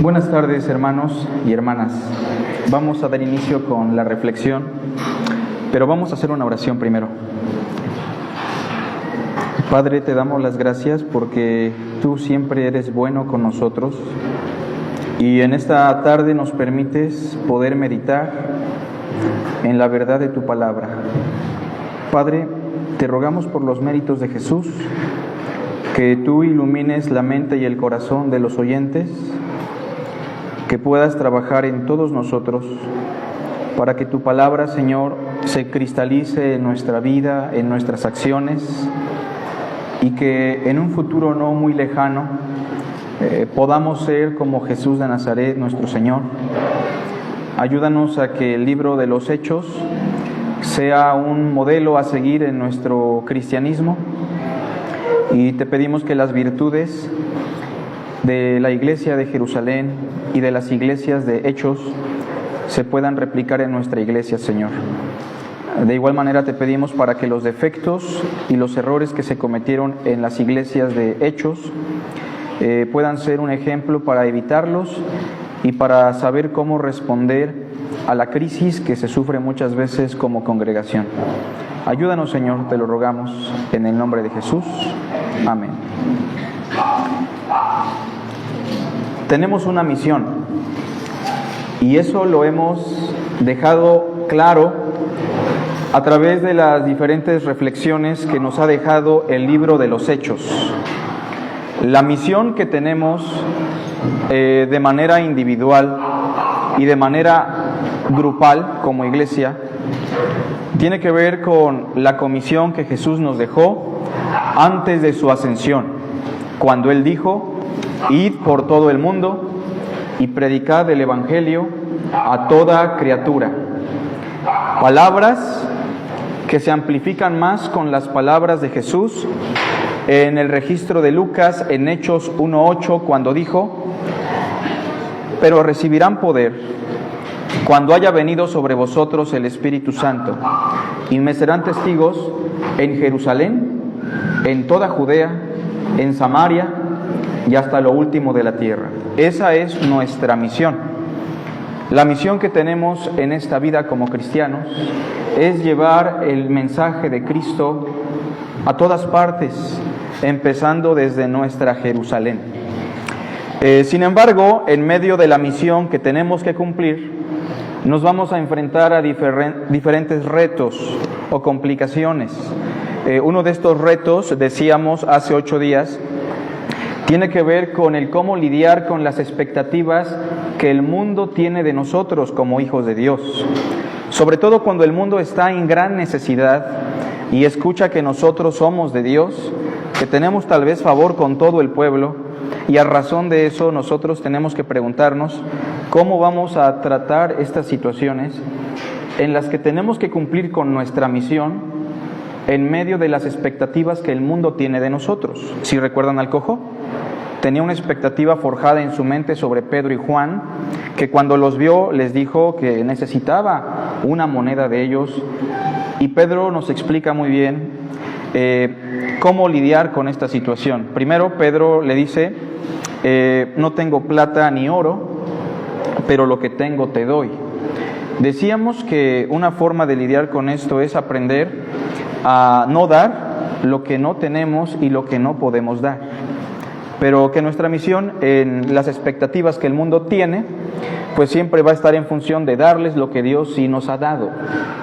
Buenas tardes, hermanos y hermanas. Vamos a dar inicio con la reflexión, pero vamos a hacer una oración primero. Padre, te damos las gracias porque tú siempre eres bueno con nosotros y en esta tarde nos permites poder meditar en la verdad de tu palabra. Padre, te rogamos por los méritos de Jesús, que tú ilumines la mente y el corazón de los oyentes, que puedas trabajar en todos nosotros para que tu palabra, Señor, se cristalice en nuestra vida, en nuestras acciones, y que en un futuro no muy lejano podamos ser como Jesús de Nazaret, nuestro Señor. Ayúdanos a que el libro de los Hechos sea un modelo a seguir en nuestro cristianismo, y te pedimos que las virtudes de la iglesia de Jerusalén y de las iglesias de Hechos se puedan replicar en nuestra iglesia, Señor. De igual manera te pedimos para que los defectos y los errores que se cometieron en las iglesias de Hechos puedan ser un ejemplo para evitarlos y para saber cómo responder a la crisis que se sufre muchas veces como congregación. Ayúdanos, Señor, te lo rogamos en el nombre de Jesús. Amén. Tenemos una misión y eso lo hemos dejado claro a través de las diferentes reflexiones que nos ha dejado el libro de los Hechos. La misión que tenemos de manera individual y de manera grupal como iglesia tiene que ver con la comisión que Jesús nos dejó antes de su ascensión, cuando Él dijo: id por todo el mundo y predicad el Evangelio a toda criatura. Palabras que se amplifican más con las palabras de Jesús en el registro de Lucas en Hechos 1:8, cuando dijo: pero recibirán poder cuando haya venido sobre vosotros el Espíritu Santo, y me serán testigos en Jerusalén, en toda Judea, en Samaria y hasta lo último de la tierra. Esa es nuestra misión. La misión que tenemos en esta vida como cristianos es llevar el mensaje de Cristo a todas partes, empezando desde nuestra Jerusalén. Sin embargo, en medio de la misión que tenemos que cumplir, nos vamos a enfrentar a diferentes retos o complicaciones. Uno de estos retos, decíamos hace 8 días, tiene que ver con el cómo lidiar con las expectativas que el mundo tiene de nosotros como hijos de Dios. Sobre todo cuando el mundo está en gran necesidad y escucha que nosotros somos de Dios, que tenemos tal vez favor con todo el pueblo, y a razón de eso nosotros tenemos que preguntarnos cómo vamos a tratar estas situaciones en las que tenemos que cumplir con nuestra misión en medio de las expectativas que el mundo tiene de nosotros. ¿Sí recuerdan al cojo? Tenía una expectativa forjada en su mente sobre Pedro y Juan, que cuando los vio les dijo que necesitaba una moneda de ellos, y Pedro nos explica muy bien cómo lidiar con esta situación. Primero, Pedro le dice: no tengo plata ni oro, pero lo que tengo te doy. Decíamos que una forma de lidiar con esto es aprender a no dar lo que no tenemos y lo que no podemos dar, pero que nuestra misión en las expectativas que el mundo tiene, pues siempre va a estar en función de darles lo que Dios sí nos ha dado.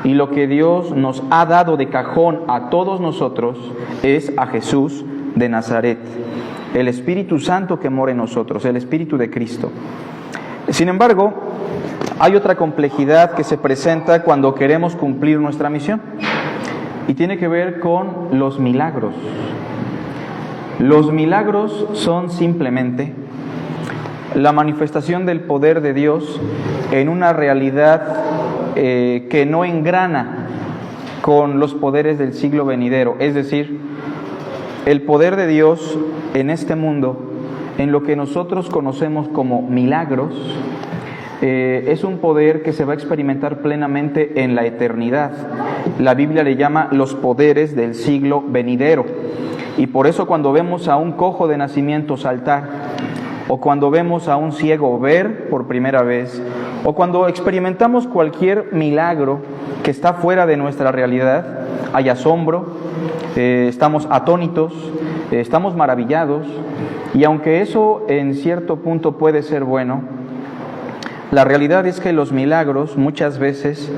Y lo que Dios nos ha dado de cajón a todos nosotros es a Jesús de Nazaret, el Espíritu Santo que mora en nosotros, el Espíritu de Cristo. Sin embargo, hay otra complejidad que se presenta cuando queremos cumplir nuestra misión, y tiene que ver con los milagros. Los milagros son simplemente la manifestación del poder de Dios en una realidad que no engrana con los poderes del siglo venidero. Es decir, el poder de Dios en este mundo, en lo que nosotros conocemos como milagros, es un poder que se va a experimentar plenamente en la eternidad. La Biblia le llama los poderes del siglo venidero. Y por eso cuando vemos a un cojo de nacimiento saltar, o cuando vemos a un ciego ver por primera vez, o cuando experimentamos cualquier milagro que está fuera de nuestra realidad, hay asombro, estamos atónitos, estamos maravillados, y aunque eso en cierto punto puede ser bueno, la realidad es que los milagros muchas veces,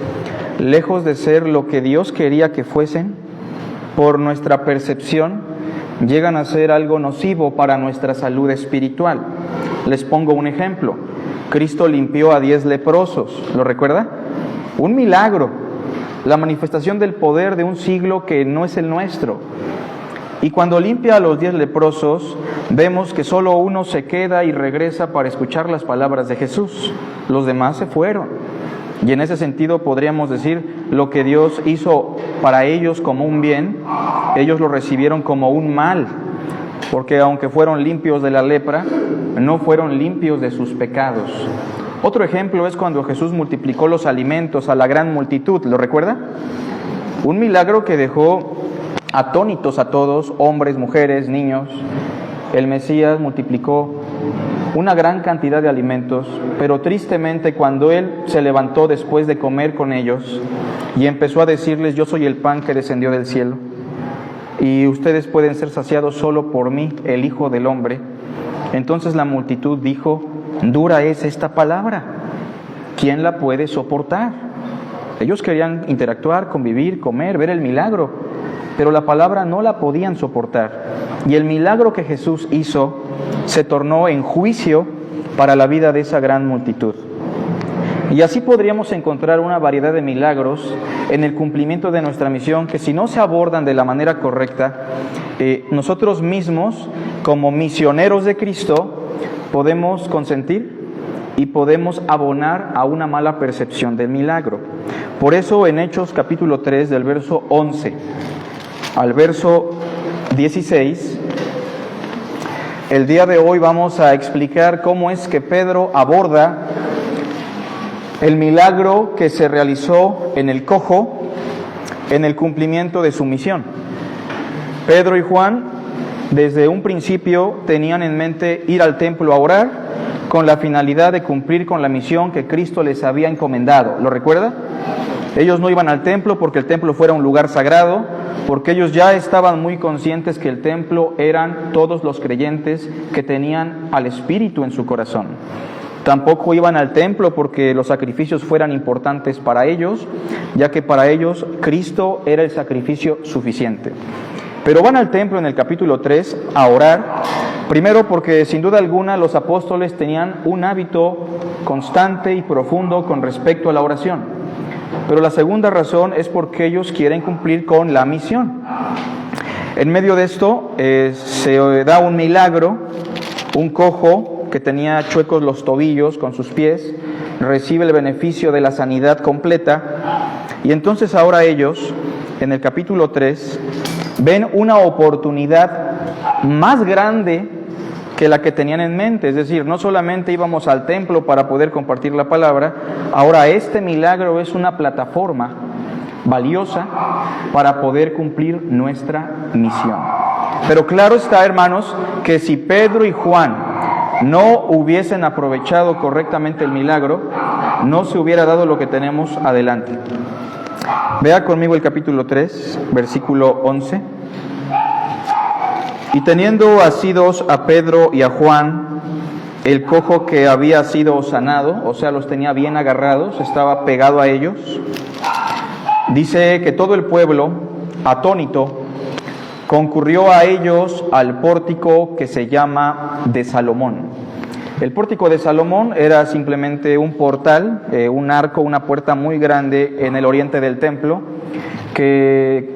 lejos de ser lo que Dios quería que fuesen, por nuestra percepción, llegan a ser algo nocivo para nuestra salud espiritual. Les pongo un ejemplo. Cristo limpió a 10 leprosos, ¿lo recuerda? Un milagro, la manifestación del poder de un siglo que no es el nuestro. Y cuando limpia a los 10 leprosos, vemos que solo uno se queda y regresa para escuchar las palabras de Jesús. Los demás se fueron. Y en ese sentido podríamos decir, lo que Dios hizo para ellos como un bien, ellos lo recibieron como un mal, porque aunque fueron limpios de la lepra, no fueron limpios de sus pecados. Otro ejemplo es cuando Jesús multiplicó los alimentos a la gran multitud, ¿lo recuerda? Un milagro que dejó atónitos a todos, hombres, mujeres, niños. El Mesías multiplicó una gran cantidad de alimentos, pero tristemente cuando Él se levantó después de comer con ellos y empezó a decirles, yo soy el pan que descendió del cielo, y ustedes pueden ser saciados solo por mí, el Hijo del Hombre. Entonces la multitud dijo, dura es esta palabra, ¿quién la puede soportar? Ellos querían interactuar, convivir, comer, ver el milagro, pero la palabra no la podían soportar. Y el milagro que Jesús hizo se tornó en juicio para la vida de esa gran multitud. Y así podríamos encontrar una variedad de milagros en el cumplimiento de nuestra misión que si no se abordan de la manera correcta, nosotros mismos como misioneros de Cristo podemos consentir y podemos abonar a una mala percepción del milagro. Por eso en Hechos capítulo 3 del verso 11 al verso 16, el día de hoy vamos a explicar cómo es que Pedro aborda el milagro que se realizó en el cojo en el cumplimiento de su misión. Pedro y Juan desde un principio tenían en mente ir al templo a orar con la finalidad de cumplir con la misión que Cristo les había encomendado. ¿Lo recuerda? Ellos no iban al templo porque el templo fuera un lugar sagrado, porque ellos ya estaban muy conscientes que el templo eran todos los creyentes que tenían al Espíritu en su corazón. Tampoco iban al templo porque los sacrificios fueran importantes para ellos, ya que para ellos Cristo era el sacrificio suficiente. Pero van al templo en el capítulo 3 a orar, primero porque sin duda alguna los apóstoles tenían un hábito constante y profundo con respecto a la oración. Pero la segunda razón es porque ellos quieren cumplir con la misión. En medio de esto se da un milagro, un cojo que tenía chuecos los tobillos con sus pies, recibe el beneficio de la sanidad completa, y entonces ahora ellos, en el capítulo 3, ven una oportunidad más grande que la que tenían en mente. Es decir, no solamente íbamos al templo para poder compartir la palabra, ahora este milagro es una plataforma valiosa para poder cumplir nuestra misión. Pero claro está, hermanos, que si Pedro y Juan no hubiesen aprovechado correctamente el milagro, no se hubiera dado lo que tenemos adelante. Vea conmigo el capítulo 3, versículo 11. Y teniendo asidos a Pedro y a Juan, el cojo que había sido sanado, o sea, los tenía bien agarrados, estaba pegado a ellos, dice que todo el pueblo, atónito, concurrió a ellos al pórtico que se llama de Salomón. El pórtico de Salomón era simplemente un portal, un arco, una puerta muy grande en el oriente del templo, que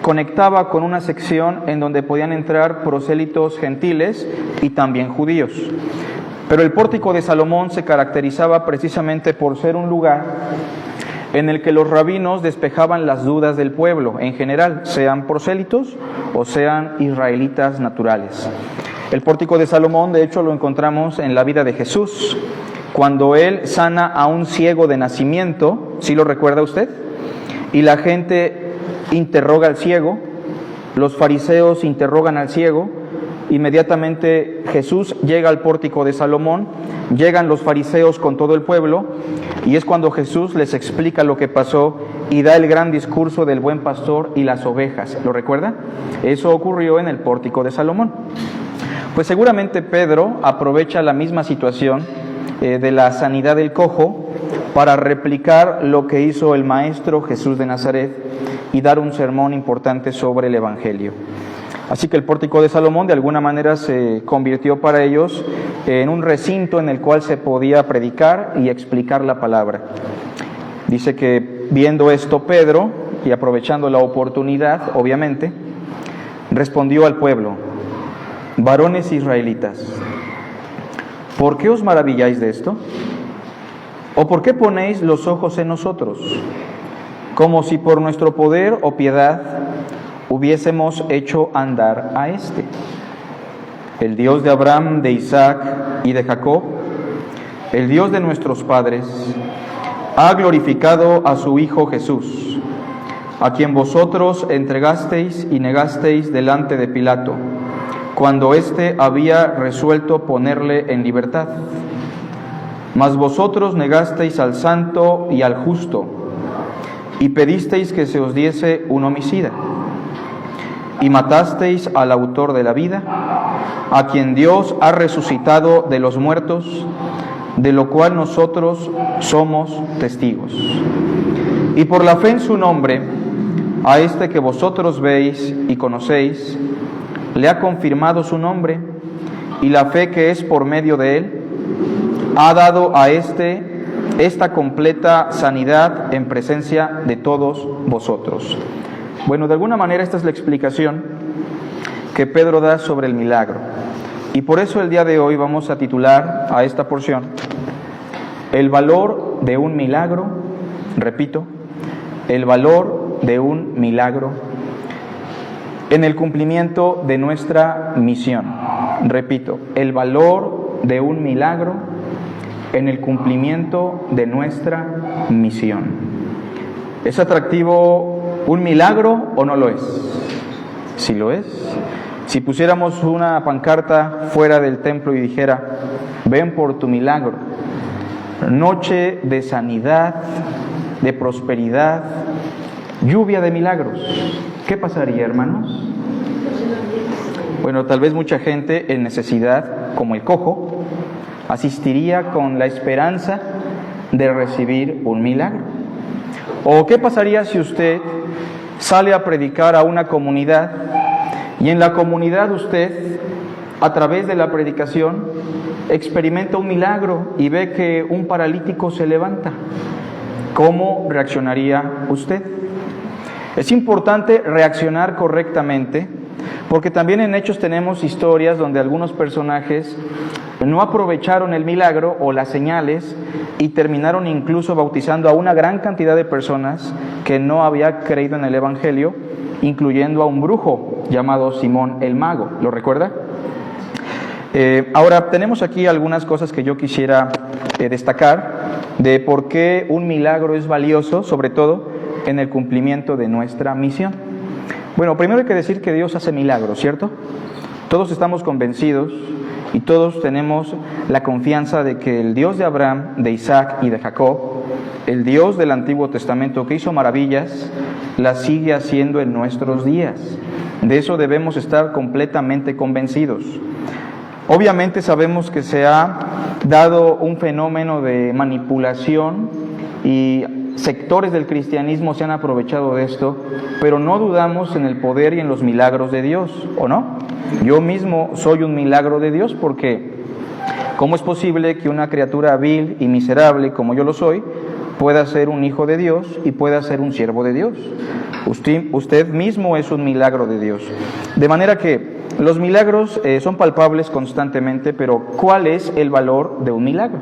conectaba con una sección en donde podían entrar prosélitos gentiles y también judíos. Pero el pórtico de Salomón se caracterizaba precisamente por ser un lugar en el que los rabinos despejaban las dudas del pueblo, en general, sean prosélitos o sean israelitas naturales. El pórtico de Salomón, de hecho, lo encontramos en la vida de Jesús, cuando Él sana a un ciego de nacimiento, ¿sí lo recuerda usted? Y la gente interroga al ciego, los fariseos interrogan al ciego, inmediatamente Jesús llega al pórtico de Salomón, llegan los fariseos con todo el pueblo, y es cuando Jesús les explica lo que pasó y da el gran discurso del buen pastor y las ovejas. ¿Lo recuerda? Eso ocurrió en el pórtico de Salomón. Pues seguramente Pedro aprovecha la misma situación de la sanidad del cojo para replicar lo que hizo el maestro Jesús de Nazaret y dar un sermón importante sobre el Evangelio. Así que el pórtico de Salomón de alguna manera se convirtió para ellos en un recinto en el cual se podía predicar y explicar la palabra. Dice que viendo esto Pedro, y aprovechando la oportunidad, obviamente, respondió al pueblo: varones israelitas, ¿por qué os maravilláis de esto? ¿O por qué ponéis los ojos en nosotros, como si por nuestro poder o piedad hubiésemos hecho andar a éste? El Dios de Abraham, de Isaac y de Jacob, el Dios de nuestros padres, ha glorificado a su Hijo Jesús, a quien vosotros entregasteis y negasteis delante de Pilato, cuando éste había resuelto ponerle en libertad. Mas vosotros negasteis al santo y al justo, y pedisteis que se os diese un homicida, y matasteis al autor de la vida, a quien Dios ha resucitado de los muertos, de lo cual nosotros somos testigos. Y por la fe en su nombre, a este que vosotros veis y conocéis, le ha confirmado su nombre, y la fe que es por medio de él ha dado a esta completa sanidad en presencia de todos vosotros. Bueno, de alguna manera esta es la explicación que Pedro da sobre el milagro. Y por eso el día de hoy vamos a titular a esta porción: el valor de un milagro. Repito, el valor de un milagro en el cumplimiento de nuestra misión. Repito, el valor de un milagro en el cumplimiento de nuestra misión. ¿Es atractivo un milagro o no lo es? Sí lo es. Si pusiéramos una pancarta fuera del templo y dijera: ven por tu milagro, noche de sanidad, de prosperidad, lluvia de milagros, ¿qué pasaría, hermanos? Bueno, tal vez mucha gente en necesidad, como el cojo, asistiría con la esperanza de recibir un milagro. ¿O qué pasaría si usted sale a predicar a una comunidad y en la comunidad usted, a través de la predicación, experimenta un milagro y ve que un paralítico se levanta? ¿Cómo reaccionaría usted? Es importante reaccionar correctamente, porque también en Hechos tenemos historias donde algunos personajes no aprovecharon el milagro o las señales y terminaron incluso bautizando a una gran cantidad de personas que no había creído en el Evangelio, incluyendo a un brujo llamado Simón el Mago. ¿Lo recuerda? Ahora, tenemos aquí algunas cosas que yo quisiera destacar de por qué un milagro es valioso, sobre todo en el cumplimiento de nuestra misión. Bueno, primero hay que decir que Dios hace milagros, ¿cierto? Todos estamos convencidos y todos tenemos la confianza de que el Dios de Abraham, de Isaac y de Jacob, el Dios del Antiguo Testamento que hizo maravillas, las sigue haciendo en nuestros días. De eso debemos estar completamente convencidos. Obviamente sabemos que se ha dado un fenómeno de manipulación y sectores del cristianismo se han aprovechado de esto, pero no dudamos en el poder y en los milagros de Dios, ¿o no? Yo mismo soy un milagro de Dios, porque ¿cómo es posible que una criatura vil y miserable como yo lo soy pueda ser un hijo de Dios y pueda ser un siervo de Dios? Usted mismo es un milagro de Dios. De manera que los milagros son palpables constantemente, pero ¿cuál es el valor de un milagro?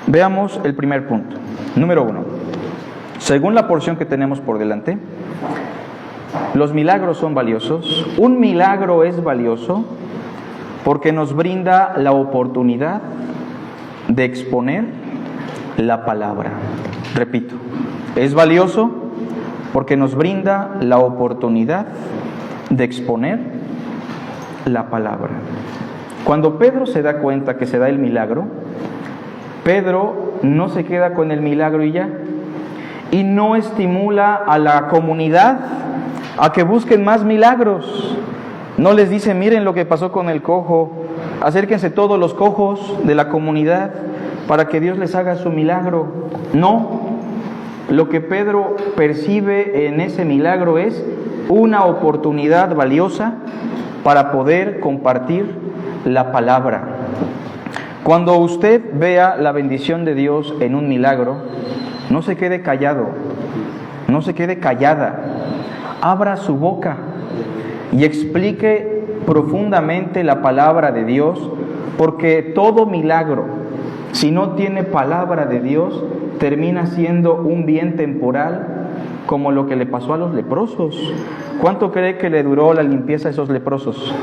Veamos el primer punto. Número 1. Según la porción que tenemos por delante, los milagros son valiosos. Un milagro es valioso porque nos brinda la oportunidad de exponer la palabra. Repito, es valioso porque nos brinda la oportunidad de exponer la palabra. Cuando Pedro se da cuenta que se da el milagro, Pedro no se queda con el milagro y ya, y no estimula a la comunidad a que busquen más milagros. No les dice, miren lo que pasó con el cojo, acérquense todos los cojos de la comunidad para que Dios les haga su milagro. No, lo que Pedro percibe en ese milagro es una oportunidad valiosa para poder compartir la palabra. Cuando usted vea la bendición de Dios en un milagro, no se quede callado, no se quede callada, abra su boca y explique profundamente la palabra de Dios, porque todo milagro, si no tiene palabra de Dios, termina siendo un bien temporal, como lo que le pasó a los leprosos. ¿Cuánto cree que le duró la limpieza a esos leprosos?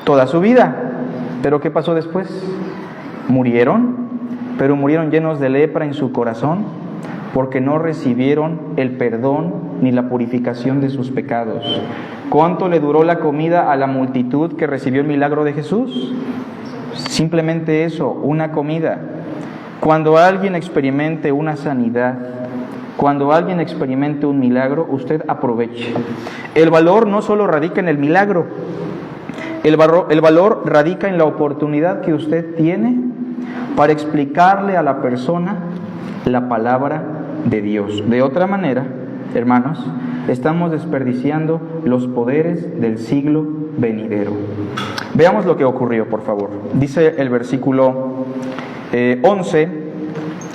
Toda su vida. ¿Pero qué pasó después? Murieron, pero murieron llenos de lepra en su corazón, porque no recibieron el perdón ni la purificación de sus pecados. ¿Cuánto le duró la comida a la multitud que recibió el milagro de Jesús? Simplemente eso, una comida. Cuando alguien experimente una sanidad, cuando alguien experimente un milagro, usted aproveche. El valor no solo radica en el milagro, el valor radica en la oportunidad que usted tiene para explicarle a la persona la palabra de Dios. De otra manera, hermanos, estamos desperdiciando los poderes del siglo venidero. Veamos lo que ocurrió, por favor. Dice el versículo 11,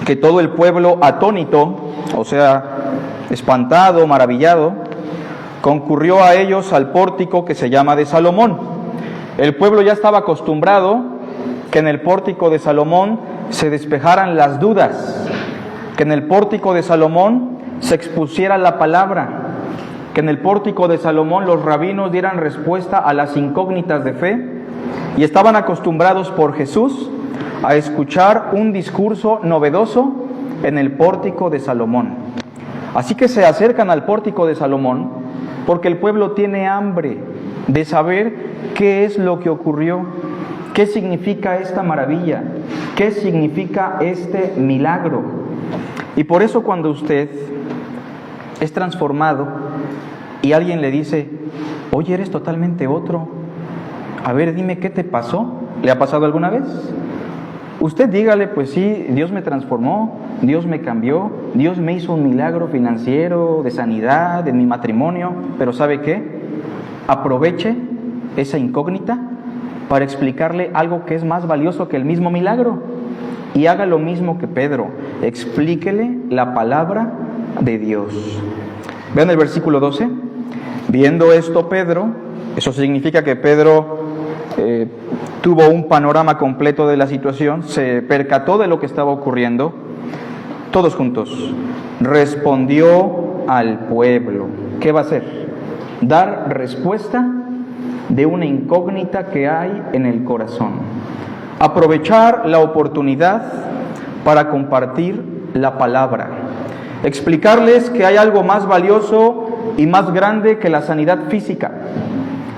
que todo el pueblo atónito, o sea, espantado, maravillado, concurrió a ellos al pórtico que se llama de Salomón. El pueblo ya estaba acostumbrado que en el pórtico de Salomón se despejaran las dudas, que en el pórtico de Salomón se expusiera la palabra, que en el pórtico de Salomón los rabinos dieran respuesta a las incógnitas de fe, y estaban acostumbrados por Jesús a escuchar un discurso novedoso en el pórtico de Salomón. Así que se acercan al pórtico de Salomón porque el pueblo tiene hambre de saber qué es lo que ocurrió, qué significa esta maravilla, qué significa este milagro. Y por eso cuando usted es transformado y alguien le dice, oye, eres totalmente otro, a ver, dime qué te pasó, ¿le ha pasado alguna vez? Usted dígale, pues sí, Dios me transformó, Dios me cambió, Dios me hizo un milagro financiero, de sanidad, en mi matrimonio, pero ¿sabe qué? Aproveche esa incógnita para explicarle algo que es más valioso que el mismo milagro. Y haga lo mismo que Pedro, explíquele la palabra de Dios. Vean el versículo 12. Viendo esto Pedro, eso significa que Pedro tuvo un panorama completo de la situación, se percató de lo que estaba ocurriendo. Todos juntos, respondió al pueblo. ¿Qué va a hacer? Dar respuesta de una incógnita que hay en el corazón. Aprovechar la oportunidad para compartir la palabra. Explicarles que hay algo más valioso y más grande que la sanidad física.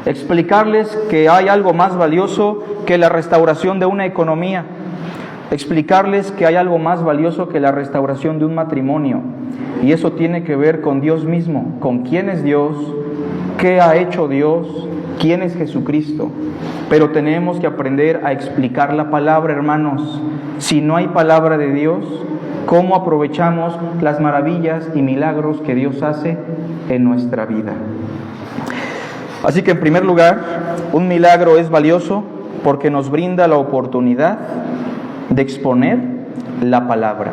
Explicarles que hay algo más valioso que la restauración de una economía. Explicarles que hay algo más valioso que la restauración de un matrimonio. Y eso tiene que ver con Dios mismo, con quién es Dios, qué ha hecho Dios, quién es Jesucristo. Pero tenemos que aprender a explicar la palabra, hermanos. Si no hay palabra de Dios, ¿cómo aprovechamos las maravillas y milagros que Dios hace en nuestra vida? Así que en primer lugar, un milagro es valioso porque nos brinda la oportunidad de exponer la palabra.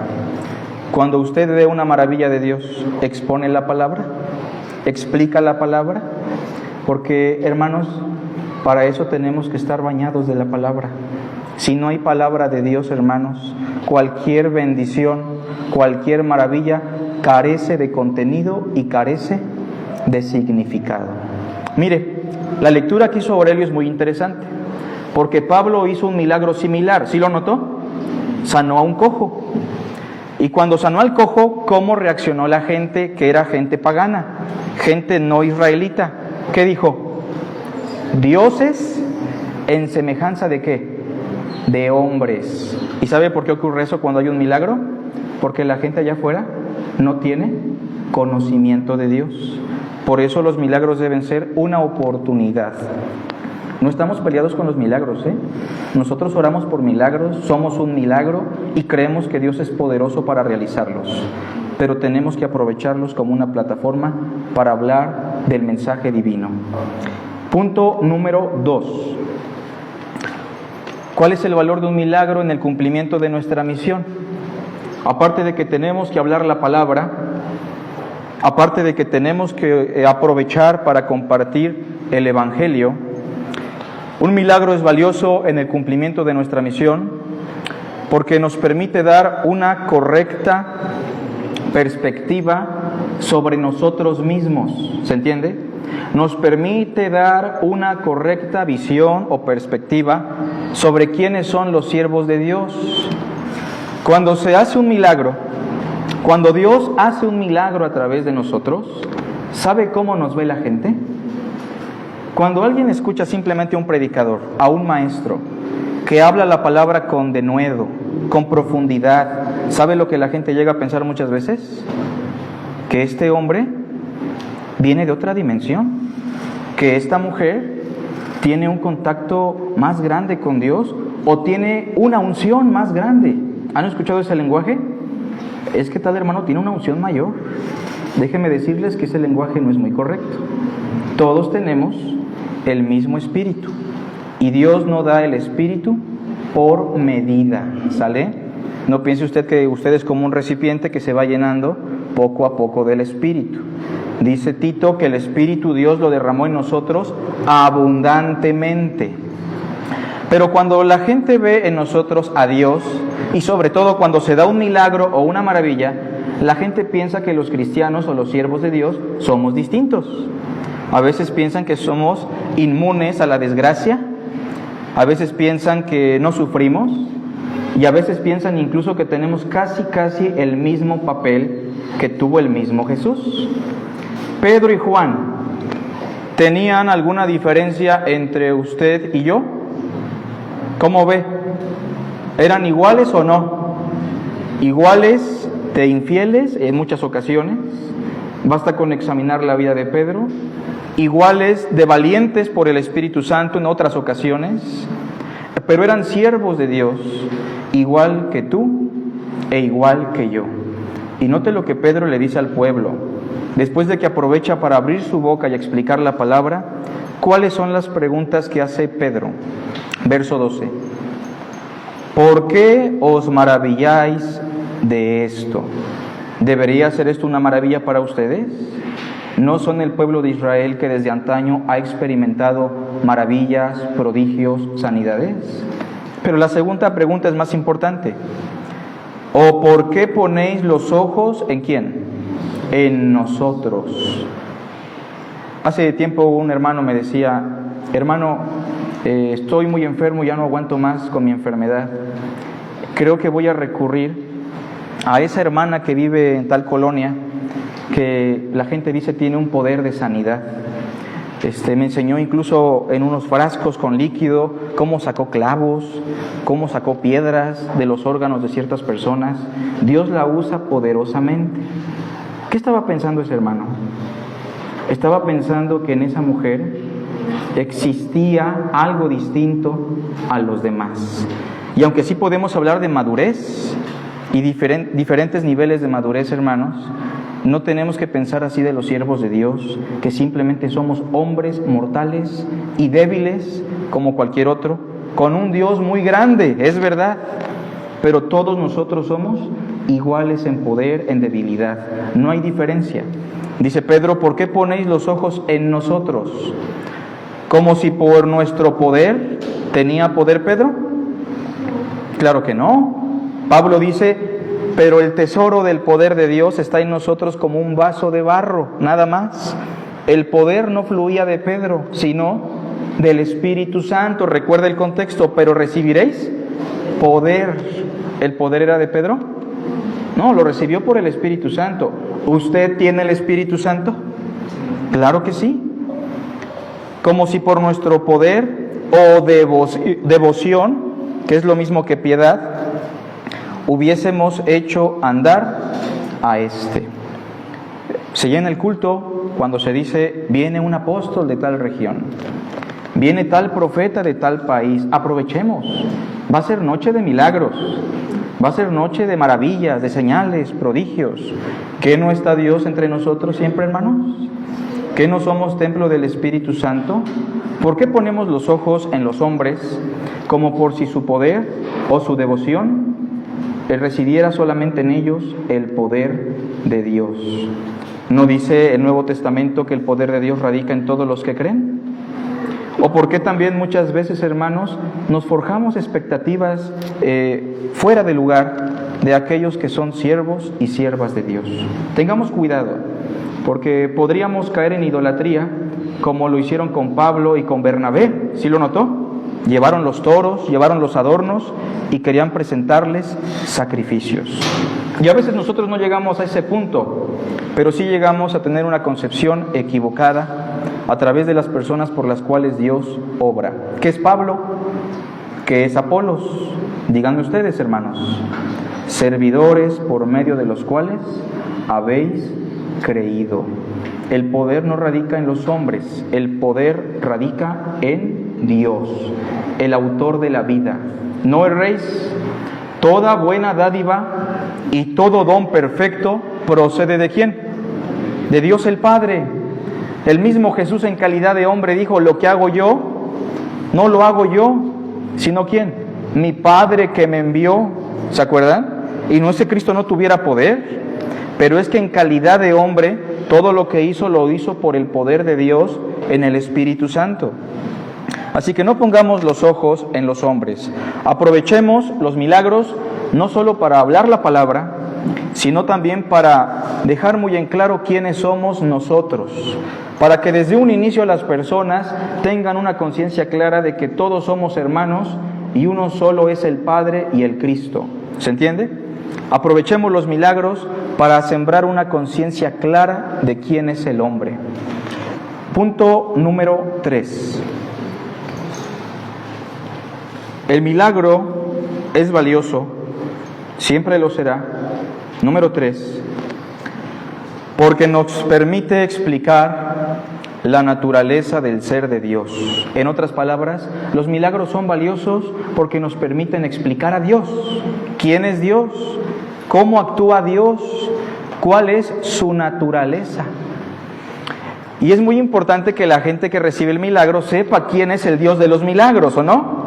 Cuando usted ve una maravilla de Dios, expone la palabra, explica la palabra, porque hermanos, para eso tenemos que estar bañados de la palabra. Si no hay palabra de Dios, hermanos, cualquier bendición, cualquier maravilla carece de contenido y carece de significado. Mire, la lectura que hizo Aurelio es muy interesante, porque Pablo hizo un milagro similar. ¿Sí lo notó? Sanó a un cojo. Y cuando sanó al cojo, ¿cómo reaccionó la gente que era gente pagana, gente no israelita? ¿Qué dijo? dioses en semejanza ¿de qué? De hombres. ¿Y sabe por qué ocurre eso cuando hay un milagro? Porque la gente allá afuera no tiene conocimiento de Dios. Por eso los milagros deben ser una oportunidad. No estamos peleados con los milagros, ¿eh? Nosotros oramos por milagros, somos un milagro y creemos que Dios es poderoso para realizarlos. Pero tenemos que aprovecharlos como una plataforma para hablar del mensaje divino. Punto número 2. ¿Cuál es el valor de un milagro en el cumplimiento de nuestra misión? Aparte de que tenemos que hablar la palabra, aparte de que tenemos que aprovechar para compartir el Evangelio, un milagro es valioso en el cumplimiento de nuestra misión porque nos permite dar una correcta perspectiva sobre nosotros mismos. ¿Se entiende? Nos permite dar una correcta visión o perspectiva sobre quiénes son los siervos de Dios. Cuando se hace un milagro, cuando Dios hace un milagro a través de nosotros, ¿sabe cómo nos ve la gente? Cuando alguien escucha simplemente a un predicador, a un maestro, que habla la palabra con denuedo, con profundidad, ¿sabe lo que la gente llega a pensar muchas veces? Que este hombre viene de otra dimensión, que esta mujer tiene un contacto más grande con Dios o tiene una unción más grande. ¿Han escuchado ese lenguaje? Es que tal hermano tiene una unción mayor. Déjenme decirles que ese lenguaje no es muy correcto. Todos tenemos el mismo espíritu y Dios no da el espíritu por medida, ¿sale? No piense usted que usted es como un recipiente que se va llenando poco a poco del espíritu. Dice Tito que el Espíritu Dios lo derramó en nosotros abundantemente. Pero cuando la gente ve en nosotros a Dios, y sobre todo cuando se da un milagro o una maravilla, la gente piensa que los cristianos o los siervos de Dios somos distintos. A veces piensan que somos inmunes a la desgracia, a veces piensan que no sufrimos, y a veces piensan incluso que tenemos casi el mismo papel que tuvo el mismo Jesús. Pedro y Juan, ¿tenían alguna diferencia entre usted y yo? ¿Cómo ve? ¿Eran iguales o no? Iguales de infieles en muchas ocasiones. Basta con examinar la vida de Pedro. Iguales de valientes por el Espíritu Santo en otras ocasiones. Pero eran siervos de Dios, igual que tú e igual que yo. Y note lo que Pedro le dice al pueblo. Después de que aprovecha para abrir su boca y explicar la palabra, ¿cuáles son las preguntas que hace Pedro? Verso 12. ¿Por qué os maravilláis de esto? ¿Debería ser esto una maravilla para ustedes? ¿No son el pueblo de Israel que desde antaño ha experimentado maravillas, prodigios, sanidades? Pero la segunda pregunta es más importante. ¿O por qué ponéis los ojos en quién? En nosotros. Hace tiempo un hermano me decía, hermano, estoy muy enfermo, ya no aguanto más con mi enfermedad. Creo que voy a recurrir a esa hermana que vive en tal colonia, que la gente dice tiene un poder de sanidad. Me enseñó incluso en unos frascos con líquido cómo sacó clavos, cómo sacó piedras de los órganos de ciertas personas. Dios la usa poderosamente. ¿Qué estaba pensando ese hermano? Estaba pensando que en esa mujer existía algo distinto a los demás. Y aunque sí podemos hablar de madurez y diferentes niveles de madurez, hermanos, no tenemos que pensar así de los siervos de Dios, que simplemente somos hombres mortales y débiles como cualquier otro, con un Dios muy grande, es verdad, pero todos nosotros somos iguales en poder, en debilidad, no hay diferencia. Dice Pedro, ¿por qué ponéis los ojos en nosotros? ¿Como si por nuestro poder tenía poder Pedro? Claro que no. Pablo dice, pero el tesoro del poder de Dios está en nosotros como un vaso de barro, nada más. El poder no fluía de Pedro, sino del Espíritu Santo. Recuerda el contexto, pero recibiréis poder. ¿El poder era de Pedro? No, lo recibió por el Espíritu Santo. ¿Usted tiene el Espíritu Santo? Claro que sí. como si por nuestro poder o devoción, que es lo mismo que piedad, hubiésemos hecho andar a éste. Se llena el culto cuando se dice, viene un apóstol de tal región, viene tal profeta de tal país. Aprovechemos, va a ser noche de milagros, va a ser noche de maravillas, de señales, prodigios. ¿Qué no está Dios entre nosotros siempre, hermanos? ¿Qué no somos templo del Espíritu Santo? ¿Por qué ponemos los ojos en los hombres como por si su poder o su devoción residiera solamente en ellos el poder de Dios? ¿No dice el Nuevo Testamento que el poder de Dios radica en todos los que creen? ¿O por qué también muchas veces, hermanos, nos forjamos expectativas fuera de lugar de aquellos que son siervos y siervas de Dios? Tengamos cuidado, porque podríamos caer en idolatría como lo hicieron con Pablo y con Bernabé. ¿Sí lo notó? Llevaron los toros, llevaron los adornos y querían presentarles sacrificios. Y a veces nosotros no llegamos a ese punto, pero sí llegamos a tener una concepción equivocada a través de las personas por las cuales Dios obra. ¿Qué es Pablo? ¿Qué es Apolos? Díganme ustedes, hermanos. Servidores por medio de los cuales habéis creído. El poder no radica en los hombres, el poder radica en Dios, el autor de la vida. ¿No erréis? Toda buena dádiva y todo don perfecto procede ¿de quién? De Dios el Padre. El mismo Jesús en calidad de hombre dijo, lo que hago yo, no lo hago yo, sino ¿quién? Mi Padre que me envió. ¿Se acuerdan? Y no es que Cristo no tuviera poder, pero es que en calidad de hombre, todo lo que hizo, lo hizo por el poder de Dios en el Espíritu Santo. Así que no pongamos los ojos en los hombres. Aprovechemos los milagros, no solo para hablar la palabra, sino también para dejar muy en claro quiénes somos nosotros, para que desde un inicio las personas tengan una conciencia clara de que todos somos hermanos y uno solo es el Padre y el Cristo. ¿Se entiende? Aprovechemos los milagros para sembrar una conciencia clara de quién es el hombre. Punto número 3. El milagro es valioso, siempre lo será. Número 3, porque nos permite explicar la naturaleza del ser de Dios. En otras palabras, los milagros son valiosos porque nos permiten explicar a Dios. ¿Quién es Dios? ¿Cómo actúa Dios? ¿Cuál es su naturaleza? Y es muy importante que la gente que recibe el milagro sepa quién es el Dios de los milagros, ¿o no?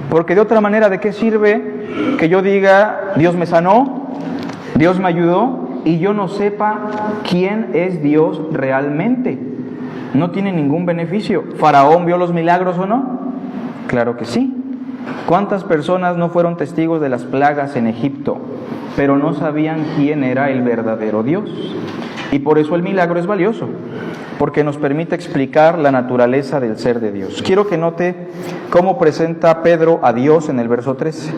Porque de otra manera, ¿de qué sirve que yo diga, Dios me sanó, Dios me ayudó, y yo no sepa quién es Dios realmente? No tiene ningún beneficio. ¿Faraón vio los milagros o no? Claro que sí. ¿Cuántas personas no fueron testigos de las plagas en Egipto, pero no sabían quién era el verdadero Dios? Y por eso el milagro es valioso, porque nos permite explicar la naturaleza del ser de Dios. Quiero que note cómo presenta Pedro a Dios en el verso 13.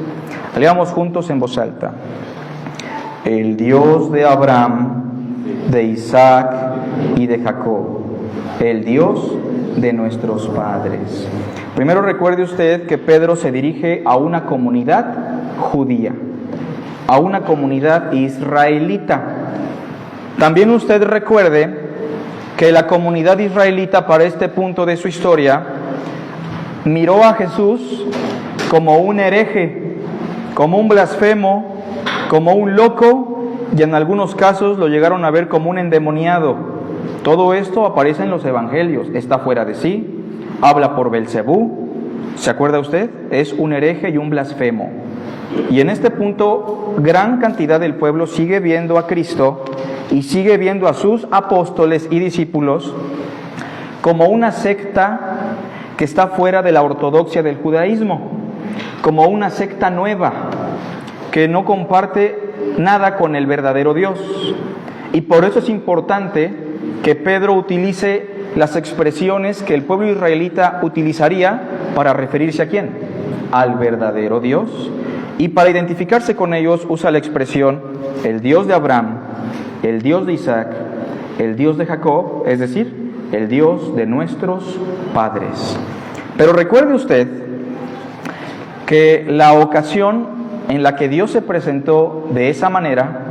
Leamos juntos en voz alta. El Dios de Abraham, de Isaac y de Jacob, el Dios de nuestros padres. Primero recuerde usted que Pedro se dirige a una comunidad judía, a una comunidad israelita. También usted recuerde que la comunidad israelita para este punto de su historia miró a Jesús como un hereje, como un blasfemo, como un loco, y en algunos casos lo llegaron a ver como un endemoniado. Todo esto aparece en los evangelios. Está fuera de sí, habla por Belcebú. ¿Se acuerda usted? Es un hereje y un blasfemo. Y en este punto, gran cantidad del pueblo sigue viendo a Cristo y sigue viendo a sus apóstoles y discípulos como una secta que está fuera de la ortodoxia del judaísmo, como una secta nueva que no comparte nada con el verdadero Dios. Y por eso es importante que Pedro utilice las expresiones que el pueblo israelita utilizaría para referirse a ¿quién? Al verdadero Dios. Y para identificarse con ellos usa la expresión el Dios de Abraham, el Dios de Isaac, el Dios de Jacob, es decir, el Dios de nuestros padres. Pero recuerde usted que la ocasión en la que Dios se presentó de esa manera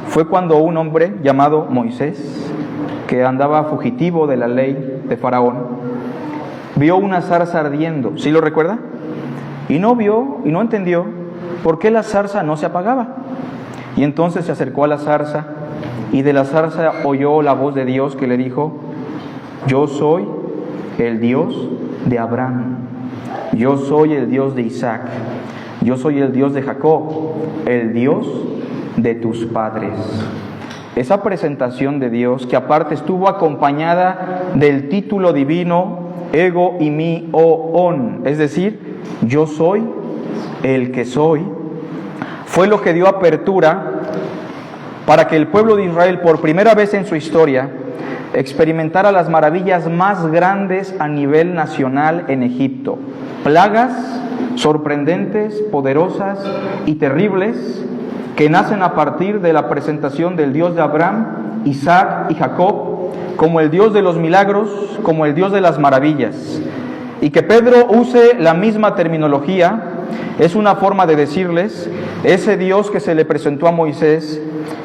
fue cuando un hombre llamado Moisés, que andaba fugitivo de la ley de Faraón, vio una zarza ardiendo. ¿Sí lo recuerda? Y no vio y no entendió por qué la zarza no se apagaba. Y entonces se acercó a la zarza y de la zarza oyó la voz de Dios que le dijo: yo soy el Dios de Abraham, yo soy el Dios de Isaac, yo soy el Dios de Jacob, el Dios de tus padres. Esa presentación de Dios, que aparte estuvo acompañada del título divino Ego Eimi On, es decir, yo soy el que soy, fue lo que dio apertura para que el pueblo de Israel, por primera vez en su historia, experimentara las maravillas más grandes a nivel nacional en Egipto. Plagas sorprendentes, poderosas y terribles que nacen a partir de la presentación del Dios de Abraham, Isaac y Jacob como el Dios de los milagros, como el Dios de las maravillas. Y que Pedro use la misma terminología es una forma de decirles: ese Dios que se le presentó a Moisés